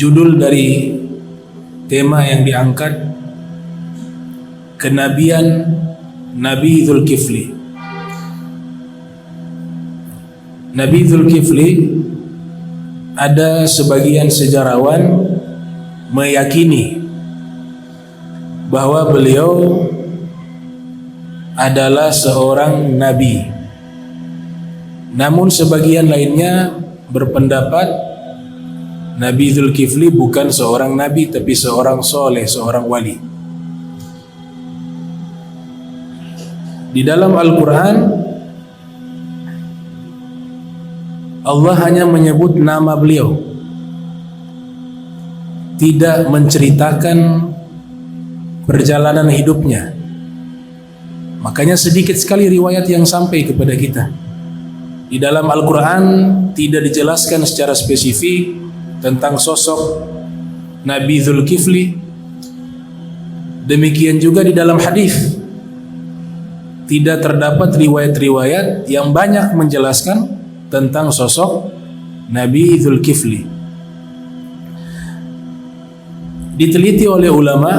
Judul dari tema yang diangkat, kenabian Nabi Dzulkifli. Nabi Dzulkifli, ada sebagian sejarawan meyakini bahwa beliau adalah seorang nabi. Namun sebagian lainnya berpendapat Nabi Dzulkifli bukan seorang nabi, tapi seorang soleh, seorang wali. Di dalam Al-Quran, Allah hanya menyebut nama beliau, tidak menceritakan perjalanan hidupnya. Makanya sedikit sekali riwayat yang sampai kepada kita. Di dalam Al-Quran tidak dijelaskan secara spesifik tentang sosok Nabi Dzulkifli. Demikian juga di dalam hadis tidak terdapat riwayat-riwayat yang banyak menjelaskan tentang sosok Nabi Dzulkifli. Diteliti oleh ulama,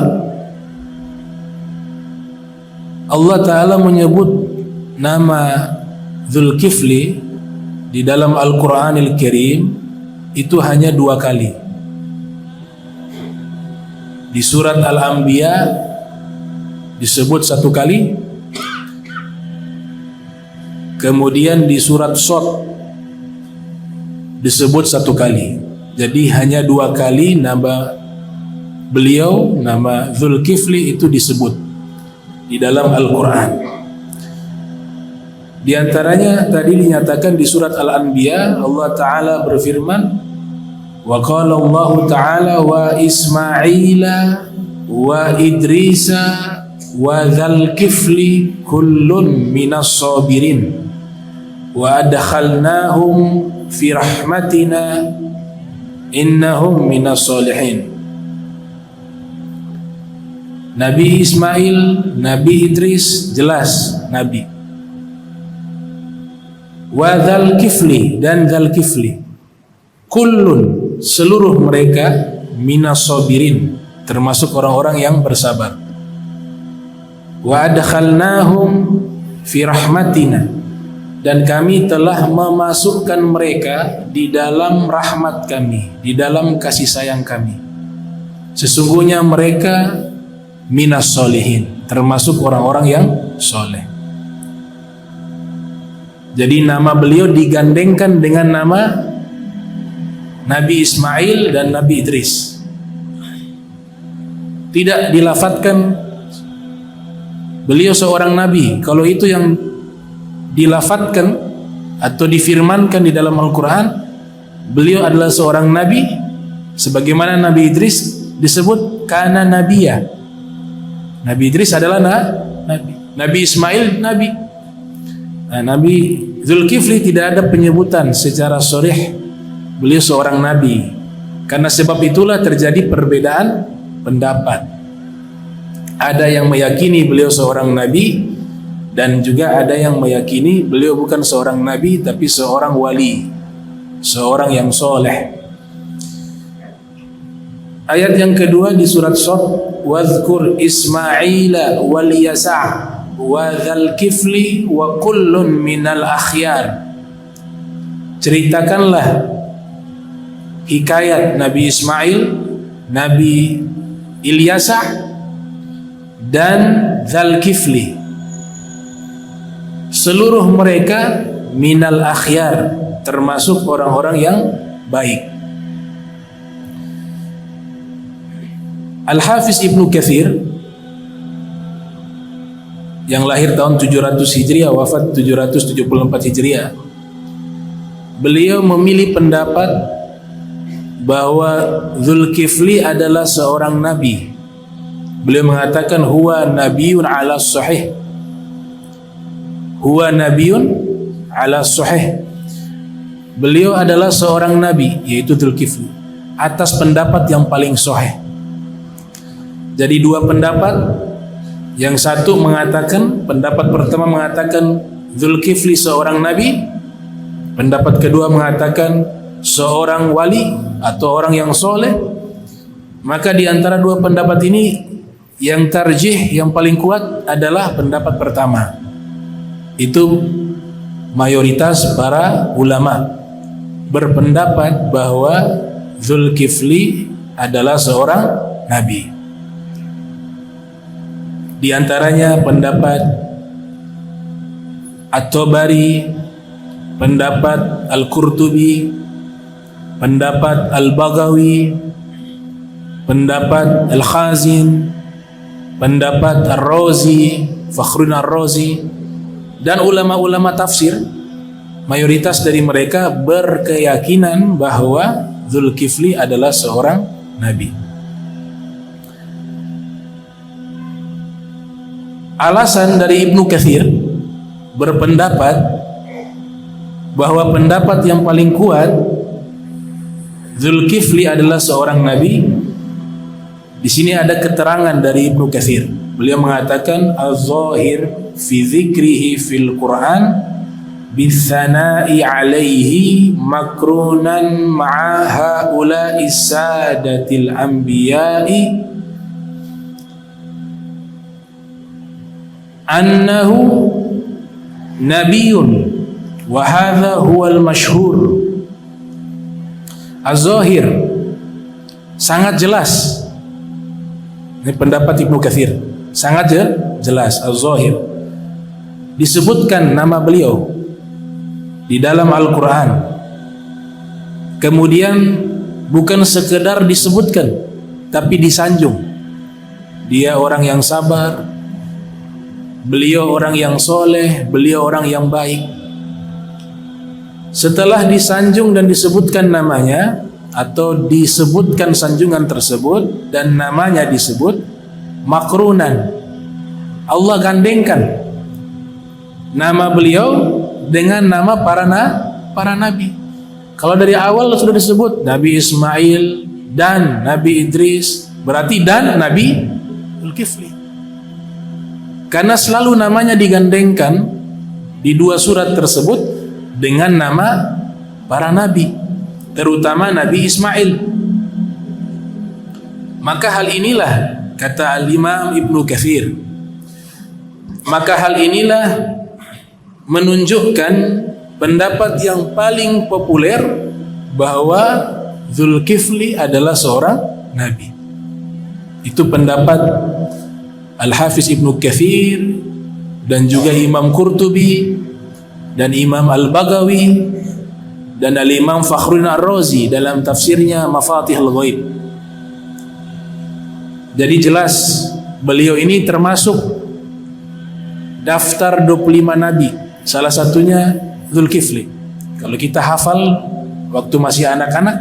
Allah Ta'ala menyebut nama Dzulkifli di dalam Al-Quranil Karim itu hanya 2 kali. Di surat Al-Anbiya disebut 1 kali, kemudian di surat Shad disebut 1 kali. Jadi hanya 2 kali nama beliau, nama Dzulkifli itu disebut di dalam Al-Quran. Di antaranya tadi dinyatakan di surat Al-Anbiya, Allah Ta'ala berfirman, wa qala Allah Ta'ala wa Ismaila wa Idrisa wa Dzulkifli kullun minas sabirin wa adkhalnahum fi rahmatina innahum minas solihin. Nabi Ismail, Nabi Idris jelas nabi. Wa Dzulkifli, dan Dzulkifli, kullun, seluruh mereka, minas sabirin, termasuk orang-orang yang bersabar. Wa adkhalnahum fi rahmatina, dan kami telah memasukkan mereka di dalam rahmat kami, di dalam kasih sayang kami. Sesungguhnya mereka minas solihin, termasuk orang-orang yang soleh. Jadi nama beliau digandengkan dengan nama Nabi Ismail dan Nabi Idris. Tidak dilafatkan beliau seorang nabi. Kalau itu yang dilafatkan atau difirmankan di dalam Al-Quran, beliau adalah seorang nabi, sebagaimana Nabi Idris disebut kana nabiya. Nabi Idris adalah nabi. Nabi Ismail nabi. Nah, Nabi Dzulkifli tidak ada penyebutan secara sharih beliau seorang nabi. Karena sebab itulah terjadi perbedaan pendapat. Ada yang meyakini beliau seorang nabi, dan juga ada yang meyakini beliau bukan seorang nabi tapi seorang wali, seorang yang soleh. Ayat yang kedua di surat Shad, wadhkur Ismaila wal Yasa' wa Dzulkifli wa kullun minal akhyar. Ceritakanlah hikayat Nabi Ismail, Nabi Ilyasa dan Dzulkifli. Seluruh mereka minal akhyar, termasuk orang-orang yang baik. Al-Hafiz Ibnu Katsir yang lahir tahun 700 Hijriah, wafat 774 Hijriah, beliau memilih pendapat bahwa Dzulkifli adalah seorang nabi. Beliau mengatakan huwa nabiyun ala sahih. Huwa nabiyun ala sahih. Beliau adalah seorang nabi, yaitu Dzulkifli, atas pendapat yang paling sahih. Jadi 2 pendapat. Yang satu mengatakan, pendapat pertama mengatakan Dzulkifli seorang nabi, pendapat kedua mengatakan seorang wali atau orang yang soleh, Maka di antara dua pendapat ini yang tarjih, yang paling kuat adalah pendapat pertama. Itu mayoritas para ulama berpendapat bahwa Zulkifli adalah seorang nabi. Di antaranya pendapat At-Tabari, pendapat Al-Qurtubi, pendapat Al-Baghawi, pendapat Al-Khazin, pendapat Ar-Razi, Fakhruddin Ar-Razi, dan ulama-ulama tafsir. Mayoritas dari mereka berkeyakinan bahwa Zulkifli adalah seorang nabi. Alasan dari Ibnu Katsir berpendapat bahwa pendapat yang paling kuat Zulkifli adalah seorang nabi. Di sini ada keterangan dari Ibnu Katsir. Beliau mengatakan az-zahir fi dzikrihi fil Qur'an bisana'i alaihi makrunan ma'a haula'i sadatil anbiya'i annahu nabiyyun wa hadha huwal masyhur. Az-zahir sangat jelas. Ini pendapat Ibnu Katsir. Sangat jelas az-zahir. Disebutkan nama beliau di dalam Al-Qur'an. Kemudian bukan sekedar disebutkan, tapi disanjung. Dia orang yang sabar, beliau orang yang soleh, beliau orang yang baik. Setelah disanjung dan disebutkan namanya, atau disebutkan sanjungan tersebut dan namanya disebut, makrunan, Allah gandengkan nama beliau dengan nama para nabi. Kalau dari awal sudah disebut Nabi Ismail dan Nabi Idris, berarti dan Nabi Zulkifli. Karena selalu namanya digandengkan di dua surat tersebut dengan nama para nabi, terutama Nabi Ismail. Maka hal inilah, kata Al-Imam Ibnu Katsir, maka hal inilah menunjukkan pendapat yang paling populer bahwa Zulkifli adalah seorang nabi. Itu pendapat Al-Hafiz Ibnu Katsir dan juga Imam Qurtubi dan Imam Al-Baghawi dan Al-Imam Fakhruddin Ar-Razi dalam tafsirnya Mafatihul Ghaib. Jadi jelas beliau ini termasuk daftar 25 nabi. Salah satunya Zulkifli. Kalau kita hafal waktu masih anak-anak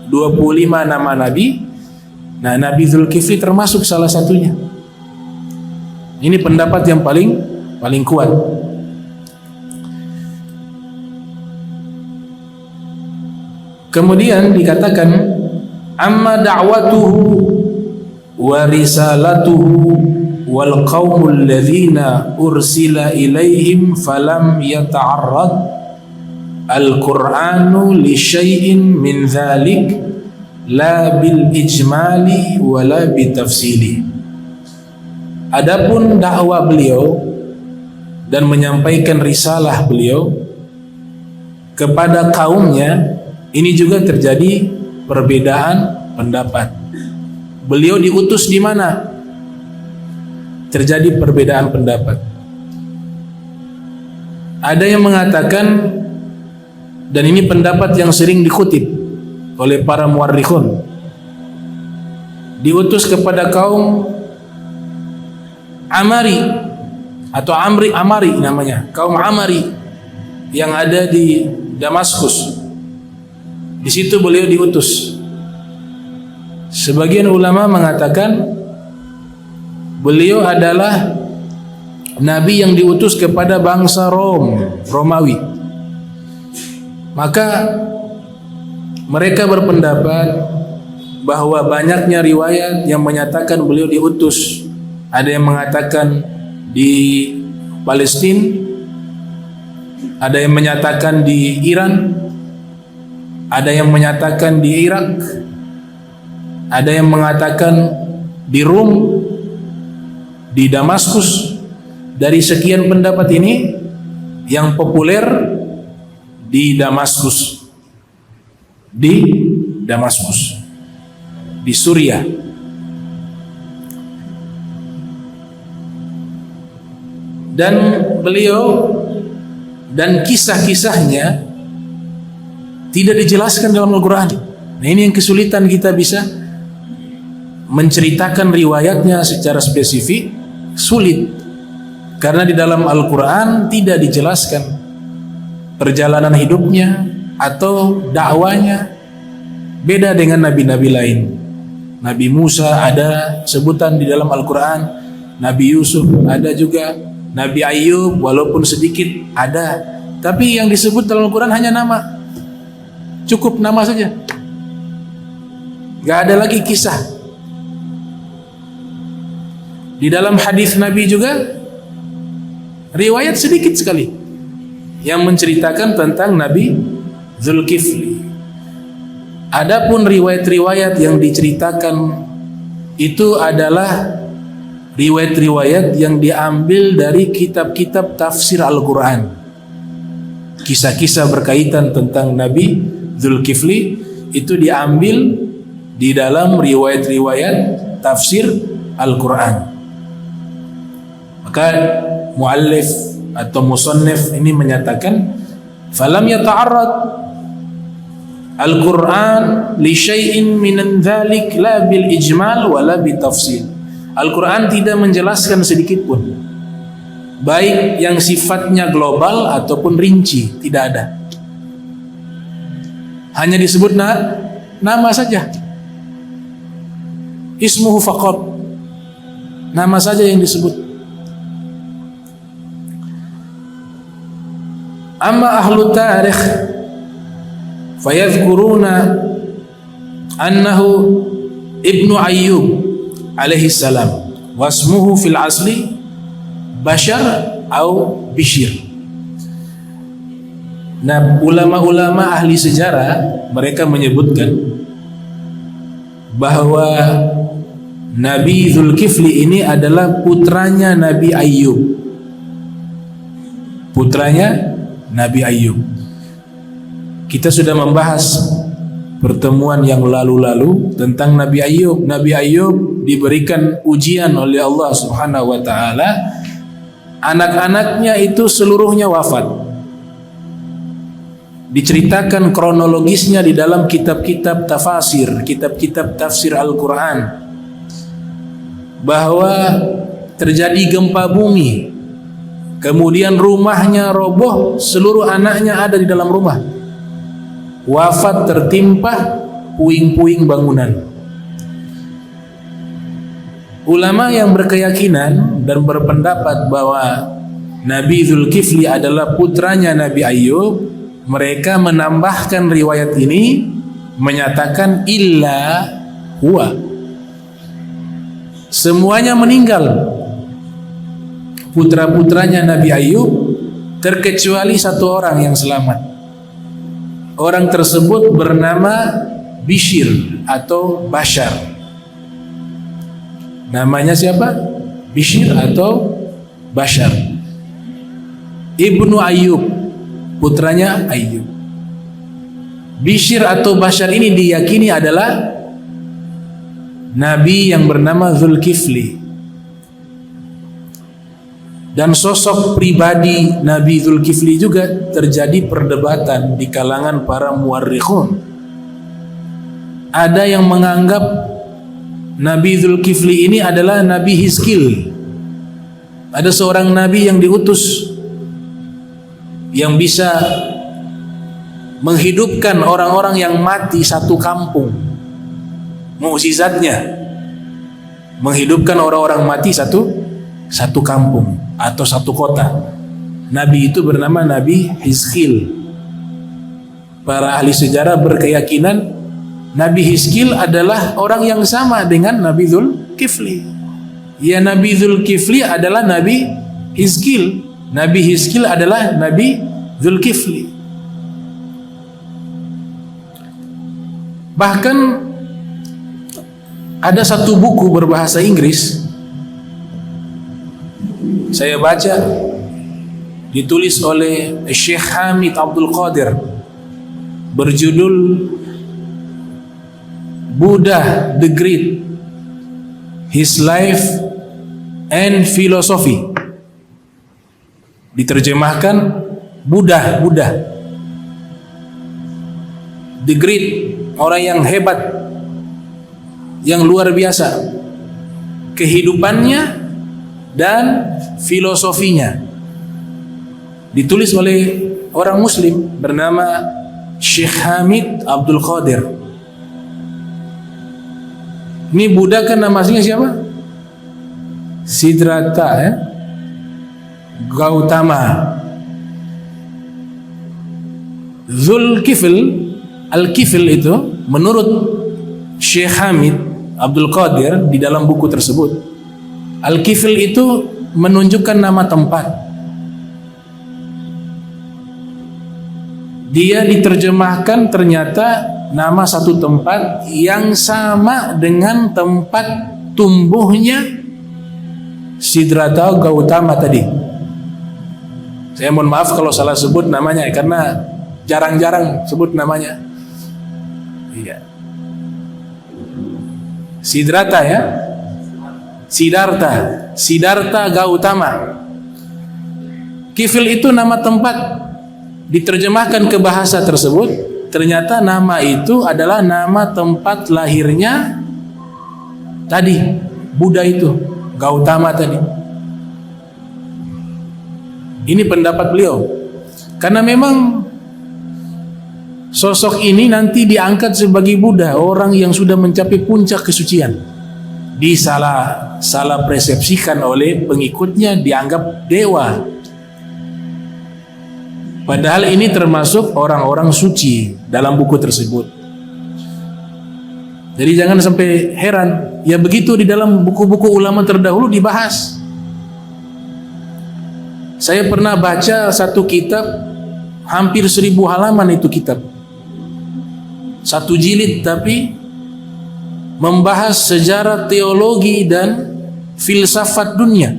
25 nama nabi, nah Nabi Zulkifli termasuk salah satunya. Ini pendapat yang paling kuat. Kemudian dikatakan amma da'watuhu wa risalatuhu wal qaumul ladzina ursila ilaihim falam yata'arrad al-Qur'anu li syai'in min dzalik la bil ijmali wala bitafsili. Adapun dakwah beliau dan menyampaikan risalah beliau kepada kaumnya, ini juga terjadi perbedaan pendapat. Beliau diutus di mana? Terjadi perbedaan pendapat. Ada yang mengatakan, dan ini pendapat yang sering dikutip oleh para muarrikhun, diutus kepada kaum Amari atau Amari namanya, kaum Amari yang ada di Damaskus. Di situ beliau diutus. Sebagian ulama mengatakan beliau adalah nabi yang diutus kepada bangsa Romawi. Maka mereka berpendapat bahwa banyaknya riwayat yang menyatakan beliau diutus. Ada yang mengatakan di Palestina, ada yang menyatakan di Iran, ada yang menyatakan di Irak, ada yang mengatakan di Rum, di Damaskus. Dari sekian pendapat ini, yang populer di Damaskus, di Suriah. Dan beliau dan kisah-kisahnya tidak dijelaskan dalam Al-Quran. Nah, ini yang kesulitan kita bisa menceritakan riwayatnya secara spesifik, sulit. Karena di dalam Al-Quran tidak dijelaskan perjalanan hidupnya atau dakwanya. Beda dengan nabi-nabi lain. Nabi Musa ada sebutan di dalam Al-Quran, Nabi Yusuf ada juga, Nabi Ayub walaupun sedikit ada. Tapi yang disebut dalam Al-Quran hanya nama. Cukup nama saja. Gak ada lagi kisah. Di dalam hadis Nabi juga riwayat sedikit sekali yang menceritakan tentang Nabi Zulkifli. Adapun riwayat-riwayat yang diceritakan itu adalah riwayat-riwayat yang diambil dari kitab-kitab tafsir Al-Quran. Kisah-kisah berkaitan tentang Nabi Zulkifli itu diambil di dalam riwayat-riwayat tafsir Al-Quran. Maka muallif atau musannif ini menyatakan falam yata'arrad Al-Quran li syai'in min dzalik la bil ijmal wala bi tafsil. Al-Quran tidak menjelaskan sedikit pun, baik yang sifatnya global ataupun rinci, tidak ada. Hanya disebut nama saja, ismuhu faqat, nama saja yang disebut. Amma ahlu tarikh fayadhkuruna annahu Ibnu Ayyub alaihi salam wasmuhu fil asli Bashar atau Bishir. Nah, ulama-ulama ahli sejarah mereka menyebutkan bahwa Nabi Zulkifli ini adalah putranya Nabi Ayyub. Putranya Nabi Ayyub. Kita sudah membahas pertemuan yang lalu-lalu tentang Nabi Ayyub. Nabi Ayyub diberikan ujian oleh Allah Subhanahu wa taala. Anak-anaknya itu seluruhnya wafat. Diceritakan kronologisnya di dalam kitab-kitab tafsir, kitab-kitab tafsir Al-Quran, bahwa terjadi gempa bumi. Kemudian rumahnya roboh, seluruh anaknya ada di dalam rumah. Wafat tertimpa puing-puing bangunan. Ulama yang berkeyakinan dan berpendapat bahwa Nabi Zulkifli adalah putranya Nabi Ayyub, mereka menambahkan riwayat ini menyatakan illa huwa. Semuanya meninggal. Putra-putranya Nabi Ayyub terkecuali satu orang yang selamat. Orang tersebut bernama Bishir atau Bashar. Namanya siapa? Bishir atau Bashar. Ibnu Ayyub, putranya Ayyub. Bishir atau Bashar ini diyakini adalah Nabi yang bernama Zulkifli. Dan sosok pribadi Nabi Zulkifli juga terjadi perdebatan di kalangan para muarrikhun. Ada yang menganggap Nabi Zulkifli ini adalah Nabi Hizkil. Ada seorang Nabi yang diutus yang bisa menghidupkan orang-orang yang mati satu kampung. Mukjizatnya menghidupkan orang-orang mati satu kampung atau satu kota. Nabi itu bernama Nabi Hizkil. Para ahli sejarah berkeyakinan Nabi Hizkil adalah orang yang sama dengan Nabi Zulkifli. Ya, Nabi Zulkifli adalah Nabi Hizkil. Nabi Hizkil adalah Nabi Zulkifli. Bahkan Ada satu buku berbahasa Inggris saya baca, ditulis oleh Syekh Hamid Abdul Qadir, berjudul Buddha the Great, His Life and Philosophy. Diterjemahkan Buddha the Great, orang yang hebat, yang luar biasa, kehidupannya dan filosofinya. Ditulis oleh orang Muslim bernama Syekh Hamid Abdul Qadir. Ini Buddha kan nama aslinya siapa? Siddhartha ya? Gautama. Zulkifl, Al-Kifl itu menurut Syekh Hamid Abdul Qadir di dalam buku tersebut, Al-Kifl itu menunjukkan nama tempat. Dia diterjemahkan ternyata nama satu tempat yang sama dengan tempat tumbuhnya Siddhartha Gautama tadi. Saya mohon maaf kalau salah sebut namanya karena jarang-jarang sebut namanya. Iya. Siddhartha ya. Siddhartha Gautama. Kifl itu nama tempat, diterjemahkan ke bahasa tersebut, ternyata nama itu adalah nama tempat lahirnya tadi, Buddha itu, Gautama tadi. Ini pendapat beliau. Karena memang sosok ini nanti diangkat sebagai Buddha, orang yang sudah mencapai puncak kesucian. Salah persepsikan oleh pengikutnya, dianggap dewa. Padahal ini termasuk orang-orang suci dalam buku tersebut. Jadi jangan sampai heran, ya begitu di dalam buku-buku ulama terdahulu dibahas. Saya pernah baca satu kitab, hampir 1000 halaman itu kitab. Satu jilid tapi membahas sejarah teologi dan filsafat dunia.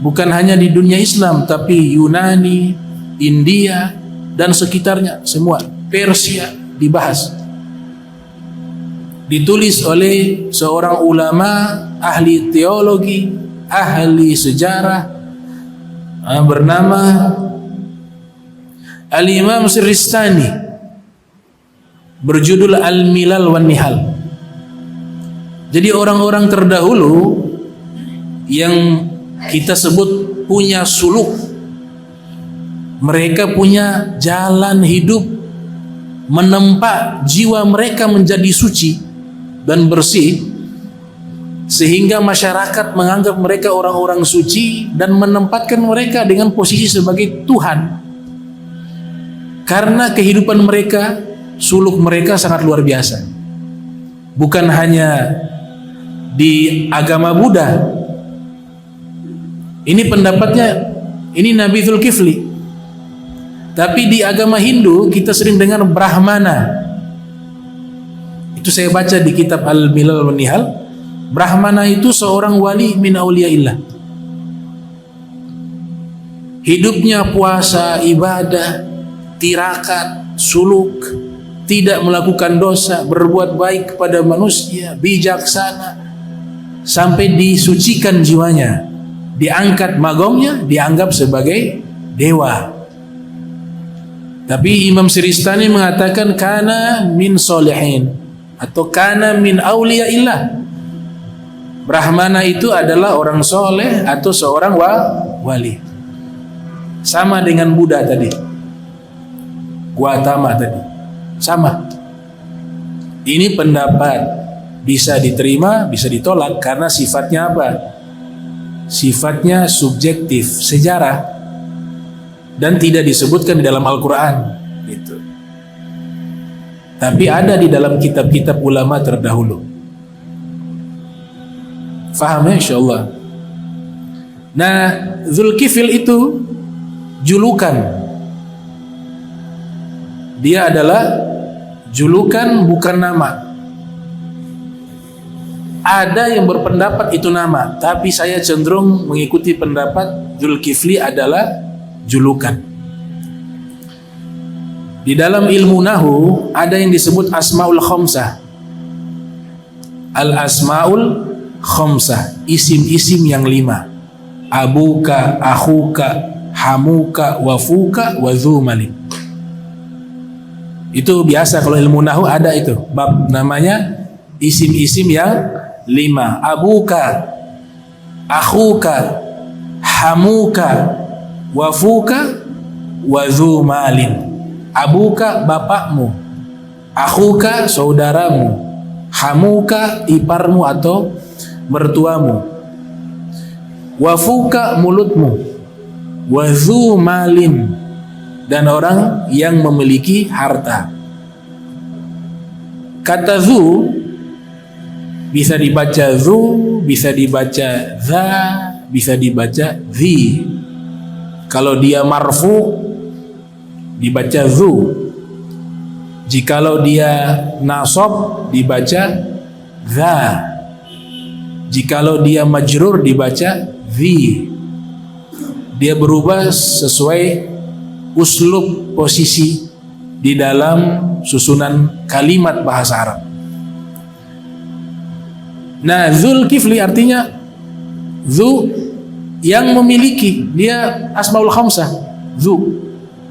Bukan hanya di dunia Islam, tapi Yunani, India, dan sekitarnya semua. Persia dibahas. Ditulis oleh seorang ulama, ahli teologi, ahli sejarah, bernama Al-Imam Siristani, berjudul Al-Milal wan Nihal. Jadi orang-orang terdahulu yang kita sebut punya suluk, mereka punya jalan hidup menempa jiwa mereka menjadi suci dan bersih, sehingga masyarakat menganggap mereka orang-orang suci dan menempatkan mereka dengan posisi sebagai Tuhan. Karena kehidupan mereka, suluk mereka sangat luar biasa. Bukan hanya di agama Buddha. Ini pendapatnya, ini Nabi Zulkifli. Tapi di agama Hindu kita sering dengar Brahmana. Itu saya baca di kitab Al-Milal wan Nihal. Brahmana itu seorang wali min auliyaillah. Hidupnya puasa, ibadah, tirakat, suluk, tidak melakukan dosa, berbuat baik kepada manusia, bijaksana, sampai disucikan jiwanya, diangkat magomnya, dianggap sebagai dewa. Tapi Imam Siristani mengatakan kana min solihin atau kana min auliyaillah. Brahmana itu adalah orang soleh atau seorang wali. Sama dengan Buddha tadi, Gautama tadi, sama. Ini pendapat bisa diterima, bisa ditolak karena sifatnya apa? Sifatnya subjektif, sejarah, dan tidak disebutkan di dalam Al-Quran gitu. Tapi ada di dalam kitab-kitab ulama terdahulu. Faham ya insyaallah. Nah, Zulkifl itu julukan. Dia adalah julukan, bukan nama. Ada yang berpendapat itu nama, tapi saya cenderung mengikuti pendapat Dzulkifli adalah julukan. Di dalam ilmu nahu ada yang disebut asmaul khamsah. Al asmaul khamsah, isim-isim yang 5. Abuka, akhuka, hamuka, wafuka, wadzumalin. Itu biasa kalau ilmu nahu ada itu bab namanya isim-isim yang 5. Abuka, akhuka, hamuka, wafuka, wadzumalin. Abuka bapakmu, akhuka saudaramu, hamuka iparmu atau mertuamu, wafuka mulutmu, wadzumalin dan orang yang memiliki harta. Kata zu bisa dibaca zu, bisa dibaca za, bisa dibaca zi. Kalau dia marfu dibaca zu. Jikalau dia nasab dibaca za. Jikalau dia majrur dibaca zi. Dia berubah sesuai uslub posisi di dalam susunan kalimat bahasa Arab. Nah, Dzulkifli artinya zu yang memiliki, dia asmaul khamsah. Zu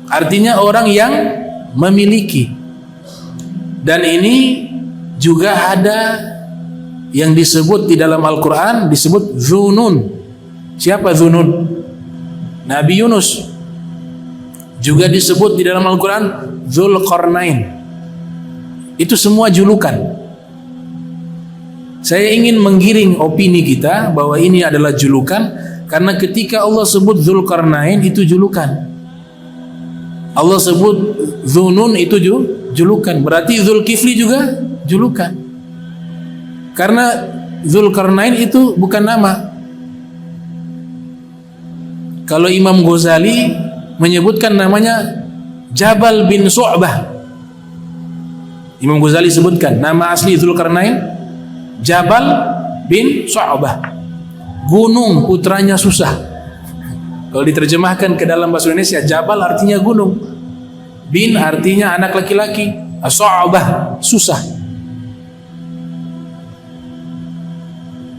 artinya orang yang memiliki. Dan ini juga ada yang disebut di dalam Al-Quran, disebut Dzunun. Siapa Dzunun? Nabi Yunus. Juga disebut di dalam Al-Quran Dzulqarnain. Itu semua julukan. Saya ingin menggiring opini kita bahwa ini adalah julukan, karena ketika Allah sebut Dzulqarnain itu julukan. Allah sebut Dzunun itu julukan. Berarti Dzulkifli juga julukan. Karena Dzulqarnain itu bukan nama. Kalau Imam Ghazali menyebutkan namanya Jabal bin Su'bah. Imam Ghazali sebutkan nama asli Dzulqarnain Jabal bin Su'bah, gunung putranya susah. Kalau diterjemahkan ke dalam bahasa Indonesia, Jabal artinya gunung, bin artinya anak laki-laki, Su'bah susah.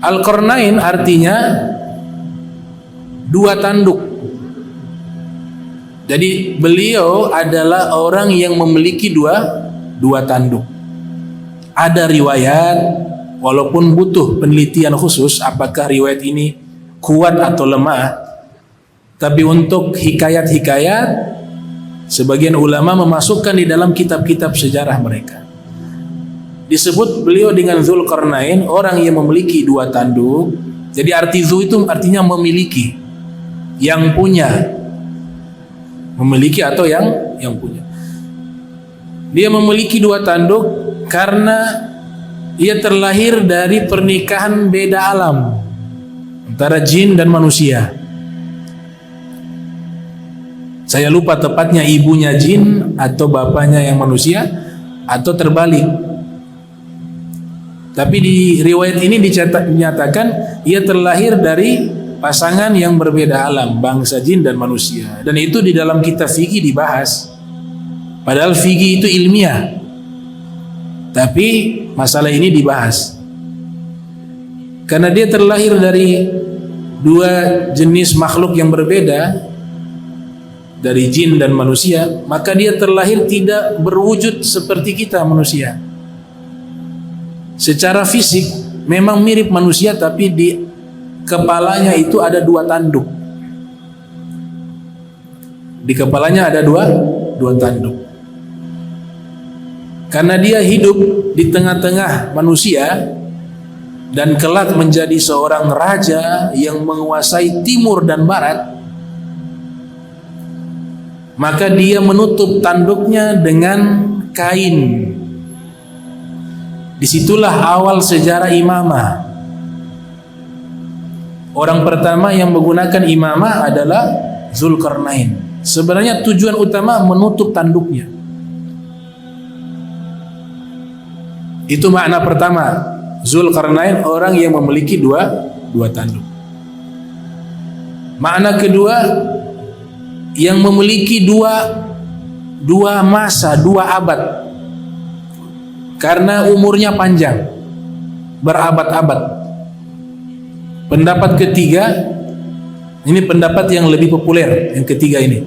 Al-Qarnain artinya dua tanduk. Jadi beliau adalah orang yang memiliki dua tanduk. Ada riwayat, walaupun butuh penelitian khusus apakah riwayat ini kuat atau lemah, tapi untuk hikayat-hikayat sebagian ulama memasukkan di dalam kitab-kitab sejarah mereka. Disebut beliau dengan Dzulqarnain, orang yang memiliki dua tanduk. Jadi arti zu itu artinya memiliki, yang punya, memiliki atau yang punya. Dia memiliki dua tanduk karena ia terlahir dari pernikahan beda alam antara jin dan manusia. Saya lupa tepatnya ibunya jin atau bapaknya yang manusia atau terbalik. Tapi di riwayat ini dinyatakan ia terlahir dari pasangan yang berbeda alam, bangsa jin dan manusia. Dan itu di dalam kitab fikih dibahas. Padahal fikih itu ilmiah, tapi masalah ini dibahas karena dia terlahir dari dua jenis makhluk yang berbeda, dari jin dan manusia. Maka dia terlahir tidak berwujud seperti kita manusia. Secara fisik memang mirip manusia, tapi di kepalanya itu ada dua tanduk. Di kepalanya ada dua tanduk. Karena dia hidup di tengah-tengah manusia dan kelak menjadi seorang raja yang menguasai timur dan barat, maka dia menutup tanduknya dengan kain. Disitulah awal sejarah imamah. Orang pertama yang menggunakan imamah adalah Dzulqarnain. Sebenarnya tujuan utama menutup tanduknya. Itu makna pertama, Zulkarnain orang yang memiliki dua tanduk. Makna kedua, yang memiliki dua masa, 2 abad, karena umurnya panjang, berabad-abad. Pendapat ketiga, ini pendapat yang lebih populer, yang ketiga ini.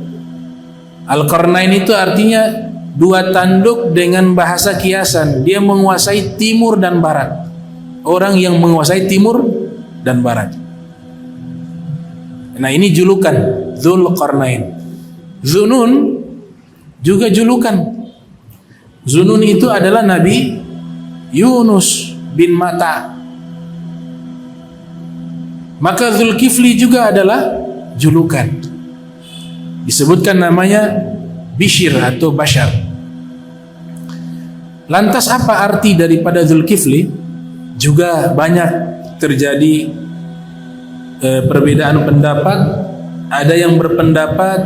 Al-Qarnain itu artinya 2 tanduk dengan bahasa kiasan. Dia menguasai timur dan barat. Orang yang menguasai timur dan barat. Nah, ini julukan Dzulqarnain. Zunun juga julukan. Zunun itu adalah Nabi Yunus bin Matta. Maka Dzulkifli juga adalah julukan. Disebutkan namanya Bishr atau Bashar. Lantas apa arti daripada Dzulkifli? Juga banyak terjadi perbedaan pendapat. Ada yang berpendapat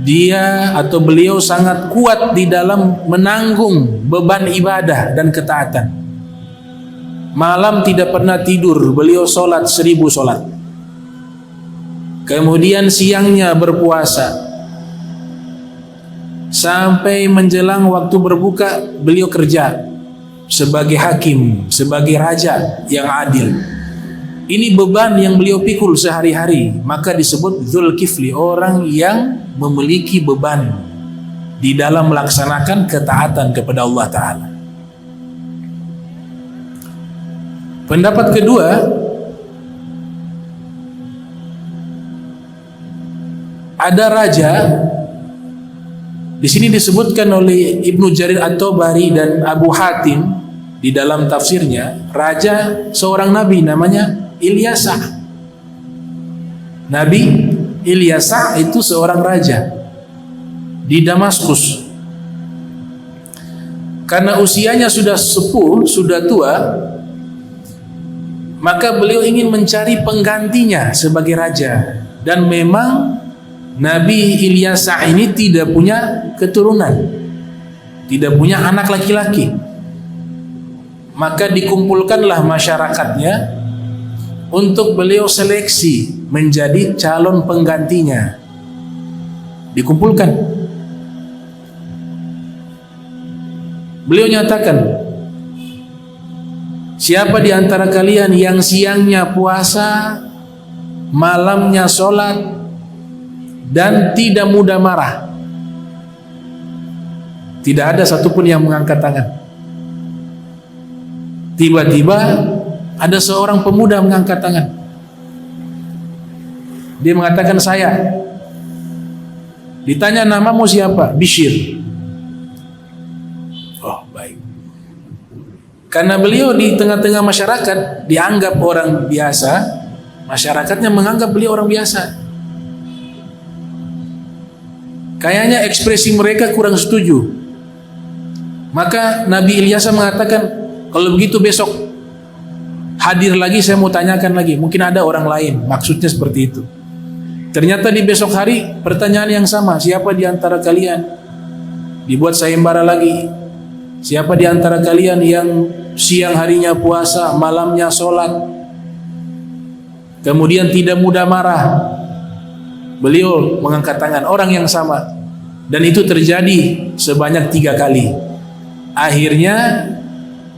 dia atau beliau sangat kuat di dalam menanggung beban ibadah dan ketaatan. Malam tidak pernah tidur, beliau sholat 1000 sholat. Kemudian siangnya berpuasa. Sampai menjelang waktu berbuka, beliau kerja sebagai hakim, sebagai raja yang adil. Ini beban yang beliau pikul sehari-hari, maka disebut Dzulkifli, orang yang memiliki beban di dalam melaksanakan ketaatan kepada Allah Ta'ala. Pendapat kedua, ada raja. Di sini disebutkan oleh Ibnu Jarir At-Tabari dan Abu Hatim di dalam tafsirnya, raja seorang nabi namanya Ilyasa. Nabi Ilyasa itu seorang raja di Damaskus. Karena usianya sudah sepuh, sudah tua, maka beliau ingin mencari penggantinya sebagai raja. Dan memang Nabi Ilyasa ini tidak punya keturunan, tidak punya anak laki-laki. Maka dikumpulkanlah masyarakatnya untuk beliau seleksi menjadi calon penggantinya. Dikumpulkan. Beliau nyatakan, siapa di antara kalian yang siangnya puasa, malamnya sholat, dan tidak mudah marah? Tidak ada satupun yang mengangkat tangan. Tiba-tiba ada seorang pemuda mengangkat tangan. Dia mengatakan, saya. Ditanya, namamu siapa? Bishr. Oh, baik. Karena beliau di tengah-tengah masyarakat dianggap orang biasa, masyarakatnya menganggap beliau orang biasa. Kayaknya ekspresi mereka kurang setuju. Maka Nabi Ilyasa mengatakan, kalau begitu besok hadir lagi, saya mau tanyakan lagi. Mungkin ada orang lain. Maksudnya seperti itu. Ternyata di besok hari pertanyaan yang sama. Siapa di antara kalian? Dibuat sayembara lagi. Siapa di antara kalian yang siang harinya puasa, malamnya sholat, kemudian tidak mudah marah? Beliau mengangkat tangan, orang yang sama. Dan itu terjadi sebanyak 3 kali. Akhirnya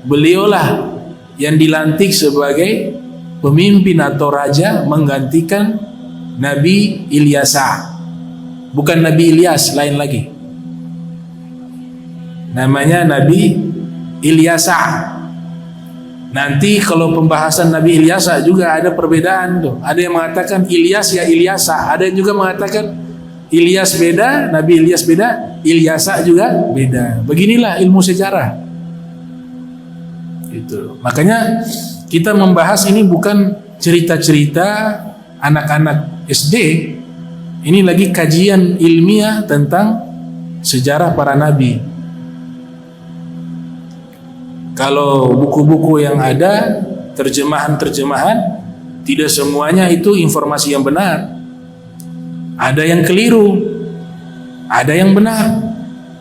beliaulah yang dilantik sebagai pemimpin atau raja menggantikan Nabi Ilyasa. Bukan Nabi Ilyas, lain lagi. Namanya Nabi Ilyasa. Nanti kalau pembahasan Nabi Ilyasa juga ada perbedaan tuh. Ada yang mengatakan Ilyas ya Ilyasa, ada yang juga mengatakan Ilyas beda, Nabi Ilyas beda, Ilyasa juga beda. Beginilah ilmu sejarah. Itu. Makanya kita membahas ini bukan cerita-cerita anak-anak SD. Ini lagi kajian ilmiah tentang sejarah para nabi. Kalau buku-buku yang ada, terjemahan-terjemahan, tidak semuanya itu informasi yang benar. Ada yang keliru, ada yang benar.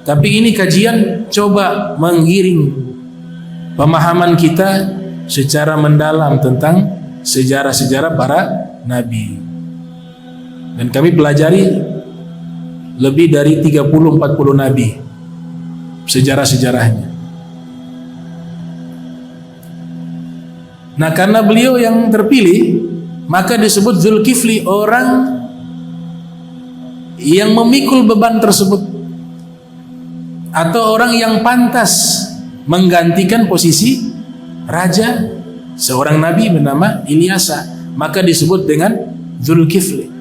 Tapi ini kajian coba menggiring pemahaman kita secara mendalam tentang sejarah-sejarah para nabi. Dan kami pelajari lebih dari 30-40 nabi, sejarah-sejarahnya. Nah, karena beliau yang terpilih, maka disebut Zulkifli, orang yang memikul beban tersebut, atau orang yang pantas menggantikan posisi raja seorang nabi bernama Ilyasa, maka disebut dengan Zulkifli.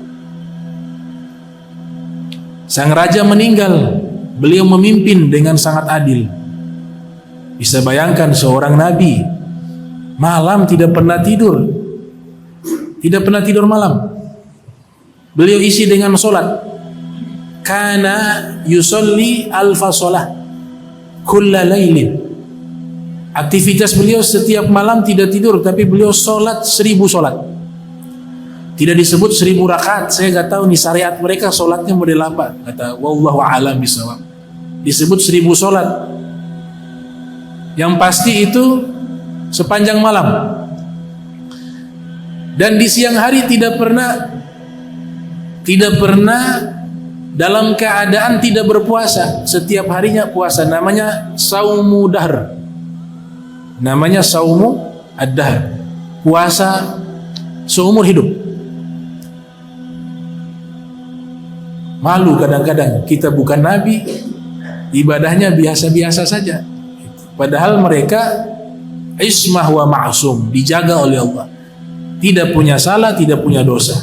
Sang raja meninggal, beliau memimpin dengan sangat adil. Bisa bayangkan seorang nabi malam tidak pernah tidur, tidak pernah tidur malam. Beliau isi dengan solat. Kana yusolli alfa solah kulla lailin. Aktivitas beliau setiap malam tidak tidur, tapi beliau solat 1000 solat. Tidak disebut 1000 rakaat. Saya nggak tahu nih syariat mereka solatnya model apa. Kata wallahu a'lam bishawab. Disebut 1000 solat. Yang pasti itu sepanjang malam. Dan di siang hari tidak pernah dalam keadaan tidak berpuasa. Setiap harinya puasa. Namanya saumu dahr. Namanya saumu ad-dahr. Puasa seumur hidup. Malu kadang-kadang, kita bukan nabi, ibadahnya biasa-biasa saja. Padahal mereka ismah wa ma'sum, dijaga oleh Allah, tidak punya salah, tidak punya dosa,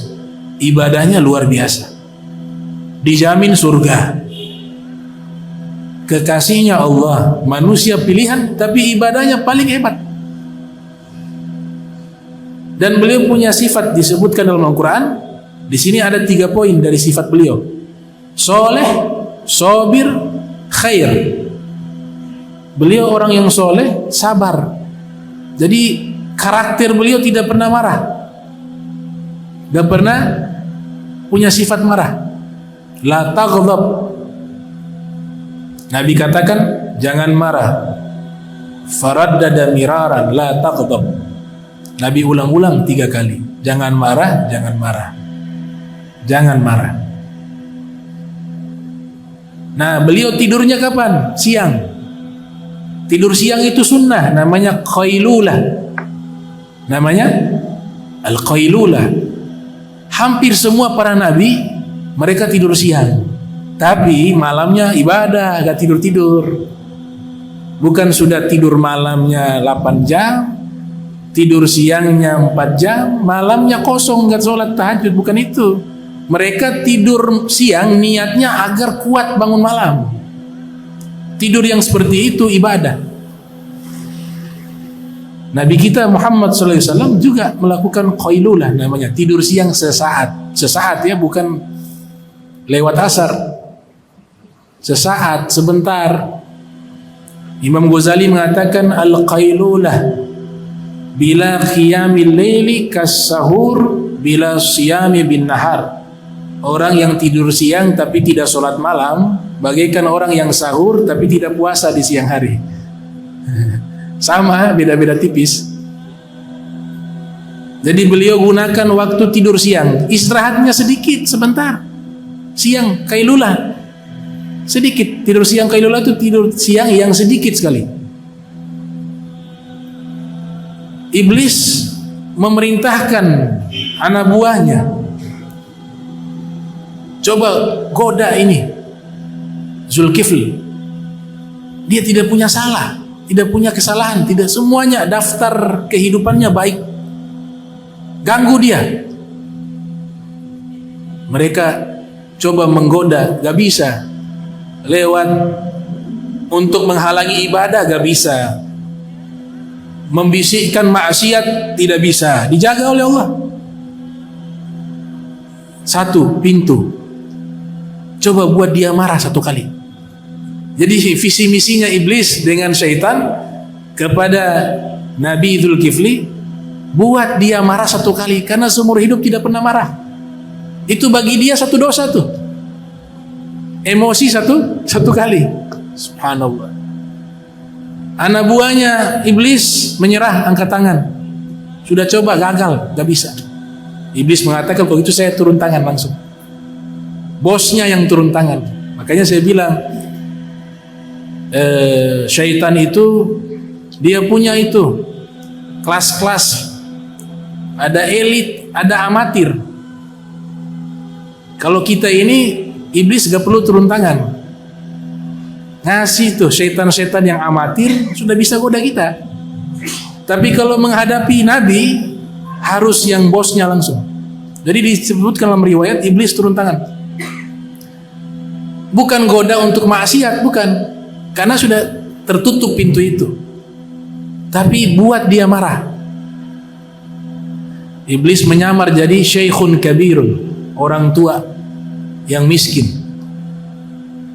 ibadahnya luar biasa, dijamin surga, kekasihnya Allah, manusia pilihan, tapi ibadahnya paling hebat. Dan beliau punya sifat disebutkan dalam Al-Quran. Di sini ada 3 poin dari sifat beliau: soleh, sobir, khair. Beliau orang yang soleh, sabar. Jadi karakter beliau tidak pernah marah, tidak pernah punya sifat marah. La taghdab. Nabi katakan jangan marah. Faraddada miraran la taghdab. Nabi ulang-ulang 3 kali. Jangan marah, jangan marah, jangan marah. Nah, beliau tidurnya kapan? Siang. Tidur siang itu sunnah, namanya qailulah. Namanya al-qailulah. Hampir semua para nabi mereka tidur siang, tapi malamnya ibadah, gak tidur-tidur. Bukan sudah tidur malamnya 8 jam, tidur siangnya 4 jam, malamnya kosong gak sholat tahajud. Bukan itu. Mereka tidur siang niatnya agar kuat bangun malam. Tidur yang seperti itu ibadah. Nabi kita Muhammad SAW juga melakukan qailulah, namanya tidur siang sesaat. Sesaat ya, bukan lewat asar. Sesaat, sebentar. Imam Ghazali mengatakan al-qailulah bila qiyamil laili kas-sahur bila siyami bin nahar. Orang yang tidur siang tapi tidak sholat malam bagaikan orang yang sahur tapi tidak puasa di siang hari. Sama, beda-beda tipis. Jadi beliau gunakan waktu tidur siang, istirahatnya sedikit, sebentar. Siang qailulah sedikit, tidur siang qailulah itu tidur siang yang sedikit sekali. Iblis memerintahkan anak buahnya, coba goda ini Zulkifli. Dia tidak punya salah, tidak punya kesalahan, tidak, semuanya daftar kehidupannya baik. Ganggu dia. Mereka coba menggoda, gak bisa. Lewat untuk menghalangi ibadah, gak bisa. Membisikkan maksiat, tidak bisa. Dijaga oleh Allah. Satu pintu. Coba buat dia marah 1 kali. Jadi visi misinya iblis dengan syaitan kepada Nabi Zulkifli, buat dia marah 1 kali, karena seumur hidup tidak pernah marah. Itu bagi dia 1 dosa tuh. Emosi satu kali. Subhanallah. Anak buahnya iblis menyerah, angkat tangan. Sudah coba gagal, gak bisa. Iblis mengatakan kalau itu saya turun tangan langsung. Bosnya yang turun tangan. Makanya saya bilang syaitan itu dia punya itu kelas-kelas. Ada elit, ada amatir. Kalau kita ini iblis gak perlu turun tangan. Ngasih tuh syaitan-syaitan yang amatir sudah bisa goda kita. Tapi kalau menghadapi Nabi harus yang bosnya langsung. Jadi disebutkan dalam riwayat iblis turun tangan. Bukan goda untuk maksiat, bukan. Karena sudah tertutup pintu itu. Tapi buat dia marah. Iblis menyamar jadi syekhun kabirun, orang tua yang miskin.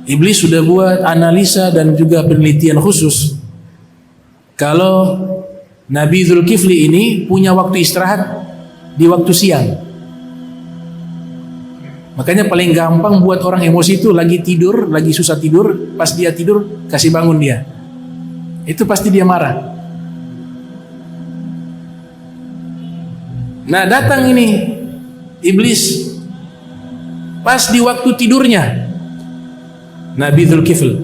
Iblis sudah buat analisa dan juga penelitian khusus. Kalau Nabi Dzulkifli ini punya waktu istirahat di waktu siang. Makanya paling gampang buat orang emosi itu lagi tidur, lagi susah tidur, pas dia tidur kasih bangun dia. Itu pasti dia marah. Nah, datang ini iblis pas di waktu tidurnya Nabi Dzulkifli,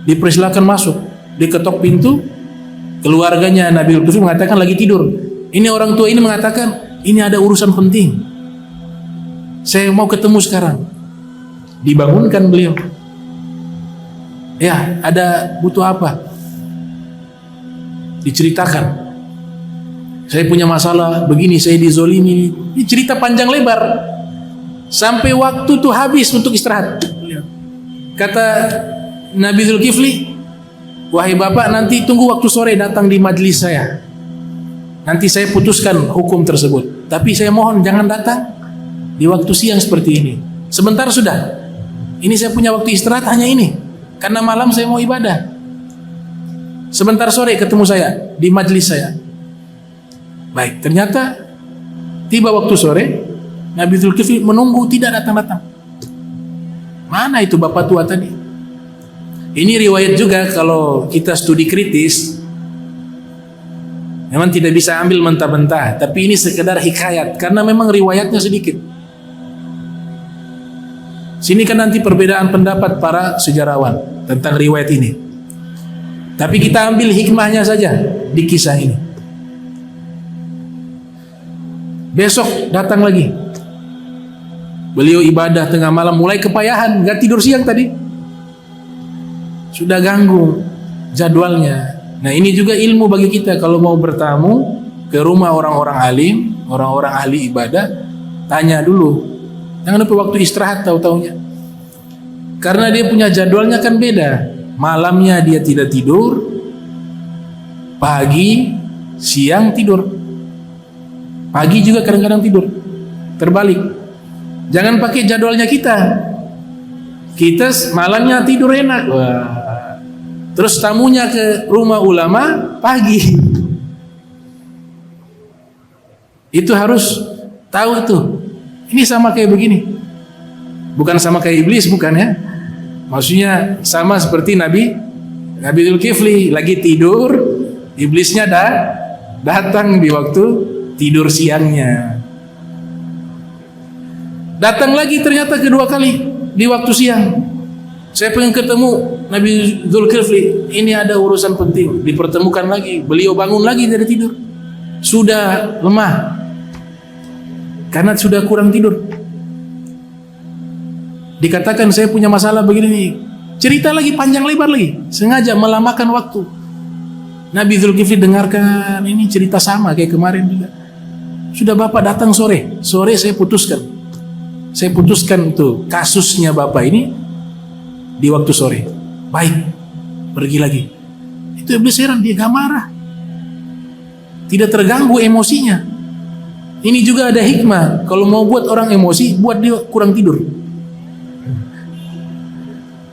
dipersilakan masuk, diketok pintu. Keluarganya Nabi Dzulkifli mengatakan lagi tidur. Ini orang tua ini mengatakan ini ada urusan penting, saya mau ketemu sekarang. Dibangunkan beliau. Ya, ada butuh apa? Diceritakan. Saya punya masalah begini, saya dizolimi. Ini cerita panjang lebar. Sampai waktu tuh habis untuk istirahat. Kata Nabi Dzulkifli, wahai bapak, nanti tunggu waktu sore datang di majelis saya. Nanti saya putuskan hukum tersebut. Tapi saya mohon jangan datang di waktu siang seperti ini. Sebentar sudah. Ini saya punya waktu istirahat hanya ini. Karena malam saya mau ibadah. Sebentar sore ketemu saya di majelis saya. Baik, ternyata tiba waktu sore, Nabi Dzulkifli menunggu tidak datang-datang. Mana itu bapak tua tadi? Ini riwayat juga kalau kita studi kritis. Memang tidak bisa ambil mentah-mentah, tapi ini sekedar hikayat karena memang riwayatnya sedikit. Sini kan nanti perbedaan pendapat para sejarawan tentang riwayat ini. Tapi kita ambil hikmahnya saja di kisah ini. Besok datang lagi. Beliau ibadah tengah malam, mulai kepayahan, gak tidur siang tadi. Sudah ganggu jadwalnya. Nah, ini juga ilmu bagi kita kalau mau bertamu ke rumah orang-orang alim, orang-orang ahli ibadah, tanya dulu. Jangan lupa waktu istirahat tahu-taunya. Karena dia punya jadwalnya kan beda. Malamnya dia tidak tidur, pagi, siang tidur. Pagi juga kadang-kadang tidur. Terbalik. Jangan pakai jadwalnya kita. Kita malamnya tidur enak. Wah. Terus tamunya ke rumah ulama pagi. Itu harus tahu itu. Ini sama kayak begini. Bukan sama kayak iblis, bukan ya. Maksudnya sama seperti Nabi Dzulkifli lagi tidur, iblisnya datang di waktu tidur siangnya. Datang lagi ternyata kedua kali di waktu siang. Saya pengen ketemu Nabi Dzulkifli, ini ada urusan penting. Dipertemukan lagi, beliau bangun lagi dari tidur. Sudah lemah karena sudah kurang tidur. Dikatakan saya punya masalah begini nih. Cerita lagi panjang lebar lagi, sengaja melamakan waktu. Nabi Dzulkifli dengarkan, ini cerita sama kayak kemarin juga. Sudah bapak datang sore saya putuskan. Saya putuskan tuh kasusnya bapak ini di waktu sore. Baik, pergi lagi. Itu iblis heran, dia gak marah, tidak terganggu emosinya. Ini juga ada hikmah. Kalau mau buat orang emosi, buat dia kurang tidur.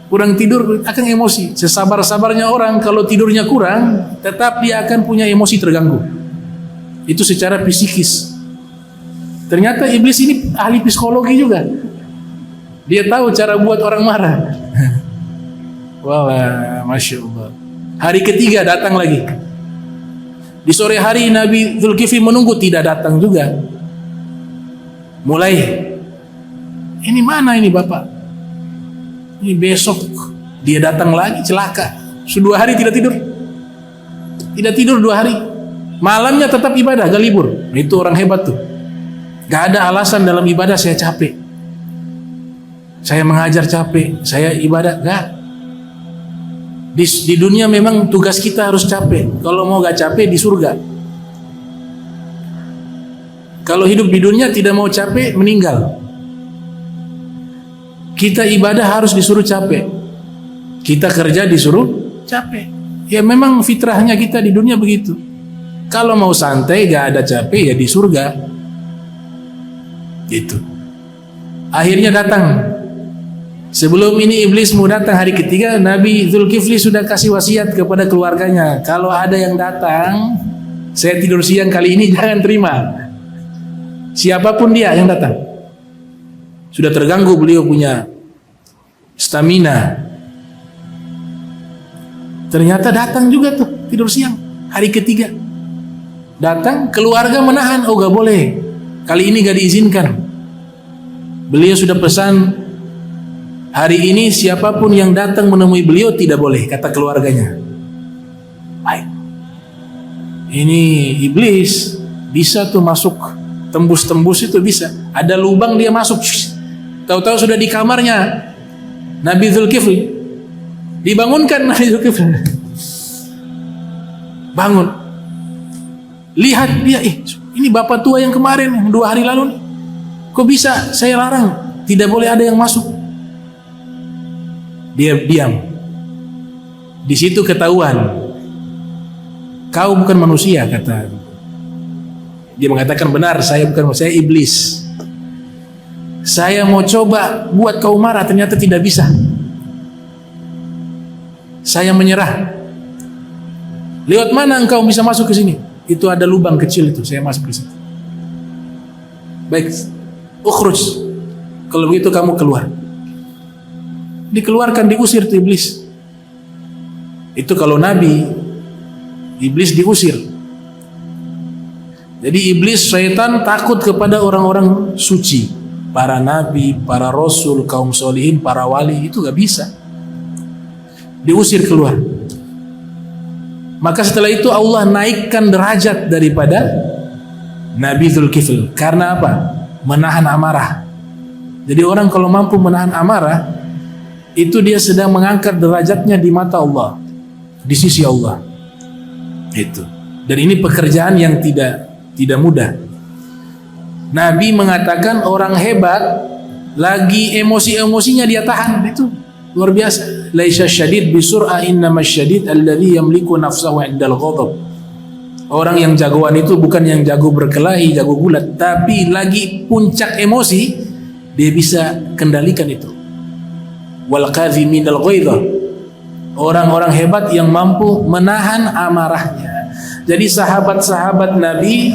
Kurang tidur akan emosi. Sesabar-sabarnya orang kalau tidurnya kurang, tetap dia akan punya emosi terganggu. Itu secara psikis. Ternyata iblis ini ahli psikologi juga. Dia tahu cara buat orang marah. Wah, masya Allah. Hari ketiga datang lagi. Di sore hari Nabi Zulkifli menunggu, tidak datang juga. Mulai, ini mana ini Bapak? Ini besok dia datang lagi, celaka. Sudah 2 hari tidak tidur. Tidak tidur 2 hari. Malamnya tetap ibadah, gak libur. Itu orang hebat tuh. Gak ada alasan dalam ibadah saya capek, saya mengajar capek, saya ibadah, gak. Di dunia memang tugas kita harus capek. Kalau mau gak capek di surga. Kalau hidup di dunia tidak mau capek, meninggal. Kita ibadah harus disuruh capek, kita kerja disuruh capek. Ya memang fitrahnya kita di dunia begitu. Kalau mau santai gak ada capek, ya di surga. Gitu. Akhirnya datang. Sebelum ini iblis mau datang hari ketiga, Nabi Zulkifli sudah kasih wasiat kepada keluarganya, kalau ada yang datang, saya tidur siang kali ini jangan terima. Siapapun dia yang datang. Sudah terganggu beliau punya stamina. Ternyata datang juga tuh tidur siang hari ketiga. Datang, keluarga menahan, oh gak boleh, kali ini gak diizinkan. Beliau sudah pesan, hari ini siapapun yang datang menemui beliau tidak boleh, kata keluarganya. Baik. Ini iblis bisa tuh masuk, tembus-tembus itu bisa. Ada lubang dia masuk. Tahu-tahu sudah di kamarnya Nabi Zulkifli. Dibangunkan Nabi Zulkifli. Bangun. Lihat dia, ini bapak tua yang kemarin, yang 2 hari lalu nih. Kok bisa saya larang? Tidak boleh ada yang masuk. Dia diam. Di situ ketahuan, kau bukan manusia, kata. Dia mengatakan, benar, saya bukan manusia, saya iblis. Saya mau coba buat kau marah, ternyata tidak bisa. Saya menyerah. Lewat mana engkau bisa masuk ke sini? Itu ada lubang kecil itu, saya masuk ke situ. Baik, ukhruj. Kalau begitu kamu keluar. Dikeluarkan, diusir tuh iblis. Itu kalau Nabi, iblis diusir. Jadi iblis, syaitan takut kepada orang-orang suci, para nabi, para rasul, kaum solihin, para wali, itu gak bisa. Diusir keluar. Maka setelah itu Allah naikkan derajat daripada Nabi Zulkifli. Karena apa? Menahan amarah. Jadi orang kalau mampu menahan amarah, itu dia sedang mengangkat derajatnya di mata Allah, di sisi Allah. Itu. Dan ini pekerjaan yang tidak mudah. Nabi mengatakan orang hebat lagi emosi-emosinya dia tahan, itu luar biasa. Laisa syadid bisur'a innamas syadid alladhi yamliku nafsahu 'indal ghadab. Orang yang jagoan itu bukan yang jago berkelahi, jago gulat, tapi lagi puncak emosi dia bisa kendalikan itu. Wal kadhiminal ghaidha. Orang-orang hebat yang mampu menahan amarahnya. Jadi sahabat-sahabat Nabi,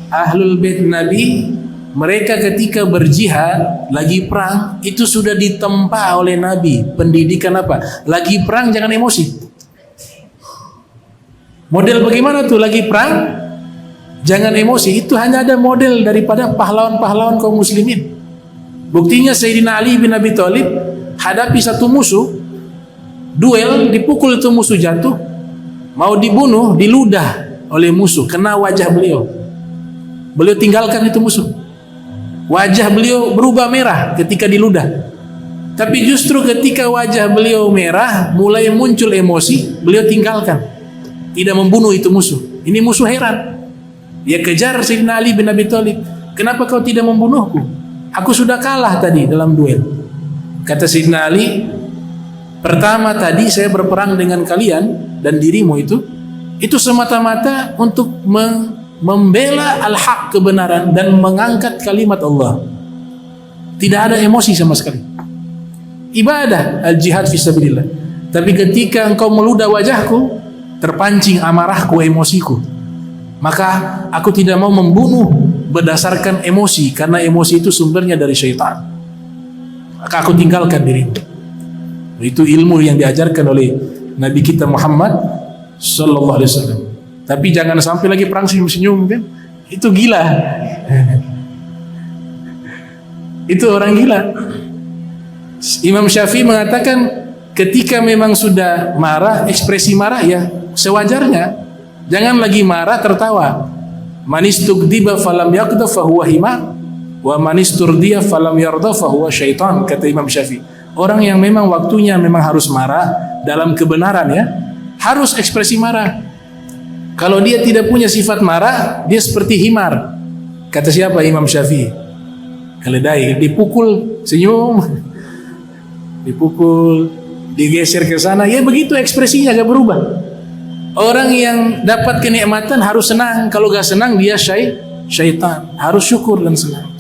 ahlul bait Nabi, mereka ketika berjihad, lagi perang, itu sudah ditempa oleh Nabi. Pendidikan apa? Lagi perang jangan emosi. Model bagaimana tuh lagi perang? Jangan emosi. Itu hanya ada model daripada pahlawan-pahlawan kaum muslimin. Buktinya Sayyidina Ali bin Abi Thalib hadapi satu musuh, duel, dipukul itu musuh jatuh, mau dibunuh, diludah oleh musuh, kena wajah beliau. Beliau tinggalkan itu musuh. Wajah beliau berubah merah ketika diludah. Tapi justru ketika wajah beliau merah, mulai muncul emosi, beliau tinggalkan. Tidak membunuh itu musuh. Ini musuh heran. Dia kejar Sayyidina Ali bin Abi Thalib. Kenapa kau tidak membunuhku? Aku sudah kalah tadi dalam duel. Kata Sayyidina Ali, pertama tadi saya berperang dengan kalian dan dirimu itu semata-mata untuk membela al-haq, kebenaran, dan mengangkat kalimat Allah. Tidak ada emosi sama sekali. Ibadah al-jihad fisabilillah. Tapi ketika engkau meludah wajahku, terpancing amarahku, emosiku, maka aku tidak mau membunuh berdasarkan emosi, karena emosi itu sumbernya dari syaitan. Maka aku tinggalkan dirimu. Itu ilmu yang diajarkan oleh Nabi kita Muhammad sallallahu alaihi wasallam. Tapi jangan sampai lagi perang senyum-senyum kan? Itu gila. Itu orang gila. Imam Syafi'i mengatakan ketika memang sudah marah, ekspresi marah ya sewajarnya. Jangan lagi marah tertawa. Manistugdiba falam yaqda fahuwa himar wa manisturdiya falam yarda fahuwa syaitan, kata Imam Syafi'i. Orang yang memang waktunya memang harus marah dalam kebenaran ya, harus ekspresi marah. Kalau dia tidak punya sifat marah, dia seperti himar. Kata siapa? Imam Syafi'i. Keledai dipukul senyum, dipukul, digeser ke sana, ya begitu ekspresinya, gak berubah. Orang yang dapat kenikmatan harus senang, kalau gak senang dia syaitan, harus syukur dan senang.